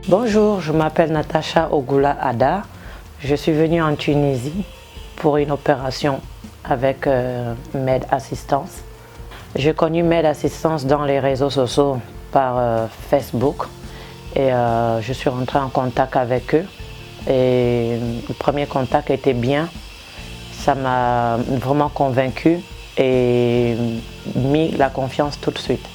Bonjour, je m'appelle Natacha Ogoula Ada. Je suis venue en Tunisie pour une opération avec Med Assistance. J'ai connu Med Assistance dans les réseaux sociaux par Facebook et je suis rentrée en contact avec eux. Et le premier contact était bien, ça m'a vraiment convaincue et mis la confiance tout de suite.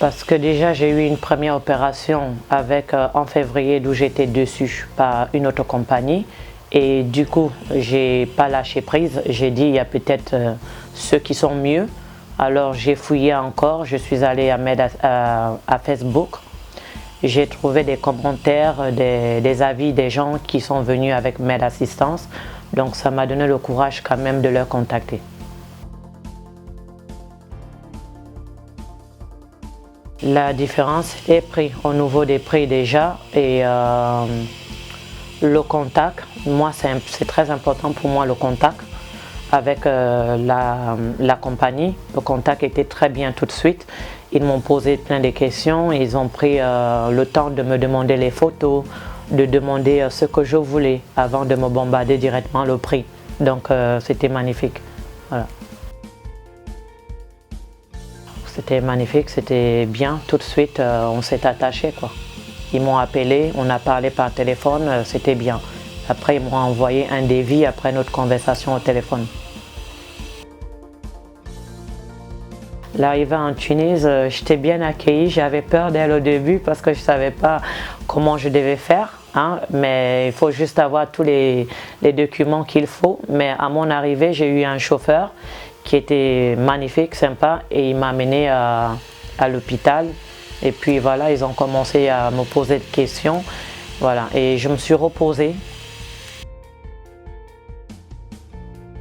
Parce que déjà j'ai eu une première opération en février d'où j'étais déçue par une autre compagnie et du coup j'ai pas lâché prise, j'ai dit il y a peut-être ceux qui sont mieux. Alors j'ai fouillé encore, je suis allée à Facebook, j'ai trouvé des commentaires, des avis des gens qui sont venus avec Med Assistance, donc ça m'a donné le courage quand même de leur contacter. La différence est prise au niveau des prix déjà et le contact, moi c'est très important pour moi le contact avec la compagnie. Le contact était très bien tout de suite. Ils m'ont posé plein de questions, ils ont pris le temps de me demander les photos, de demander ce que je voulais avant de me bombarder directement le prix. Donc c'était magnifique. Voilà. C'était magnifique, c'était bien, tout de suite on s'est attaché quoi. Ils m'ont appelé, on a parlé par téléphone, c'était bien. Après ils m'ont envoyé un devis après notre conversation au téléphone. L'arrivée en Tunisie, j'étais bien accueillie, j'avais peur dès le début parce que je ne savais pas comment je devais faire. Mais il faut juste avoir tous les documents qu'il faut. Mais à mon arrivée, j'ai eu un chauffeur qui était magnifique, sympa, et il m'a amené à l'hôpital. Et puis voilà, ils ont commencé à me poser des questions. Voilà, et je me suis reposée.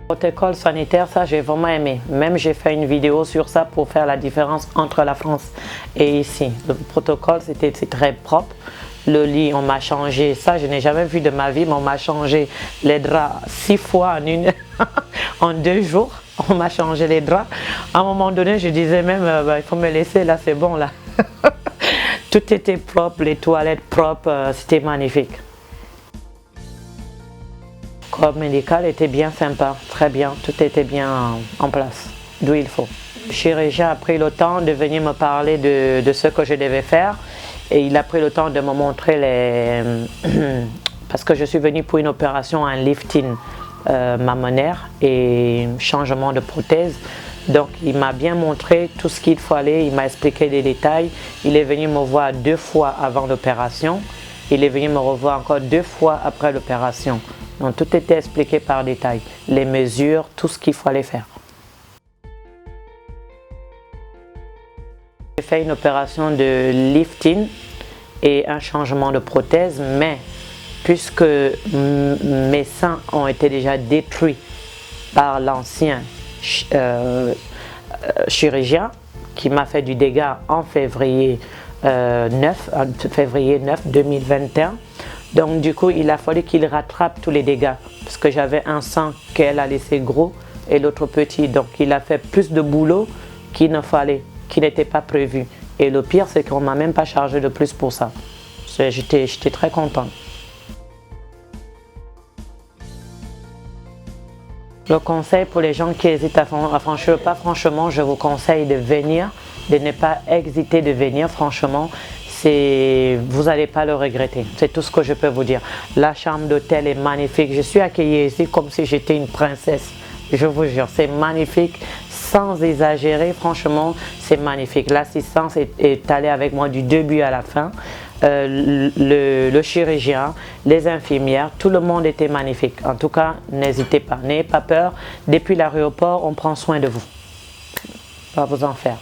Le protocole sanitaire, ça j'ai vraiment aimé. Même j'ai fait une vidéo sur ça pour faire la différence entre la France et ici. Le protocole, c'est très propre. Le lit, on m'a changé, ça je n'ai jamais vu de ma vie, mais on m'a changé les draps 6 fois en 2 jours. On m'a changé les draps. À un moment donné, je disais même, il faut me laisser, là c'est bon là. Tout était propre, les toilettes propres, c'était magnifique. Le corps médical était bien sympa, très bien, tout était bien en place, d'où il faut. Le chirurgien a pris le temps de venir me parler de ce que je devais faire. Et il a pris le temps de me montrer parce que je suis venue pour une opération en lifting mammaire et changement de prothèse. Donc il m'a bien montré tout ce qu'il fallait, il m'a expliqué les détails. Il est venu me voir 2 fois avant l'opération. Il est venu me revoir encore 2 fois après l'opération. Donc tout était expliqué par détail, les mesures, tout ce qu'il fallait faire. J'ai fait une opération de lifting et un changement de prothèse, mais puisque mes seins ont été déjà détruits par l'ancien chirurgien qui m'a fait du dégât en février 9 2021, donc du coup il a fallu qu'il rattrape tous les dégâts parce que j'avais un sein qu'elle a laissé gros et l'autre petit, donc il a fait plus de boulot qu'il n'était pas prévu. Et le pire, c'est qu'on ne m'a même pas chargé de plus pour ça. J'étais très contente. Le conseil pour les gens qui hésitent à franchir le pas, franchement, je vous conseille de venir, de ne pas hésiter de venir, franchement. Vous n'allez pas le regretter, c'est tout ce que je peux vous dire. La chambre d'hôtel est magnifique, je suis accueillie ici comme si j'étais une princesse. Je vous jure, c'est magnifique, sans exagérer, franchement, c'est magnifique. L'assistance est allée avec moi du début à la fin. Le chirurgien, les infirmières, tout le monde était magnifique. En tout cas, n'hésitez pas, n'ayez pas peur. Depuis l'aéroport, on prend soin de vous. Pas vous en faire.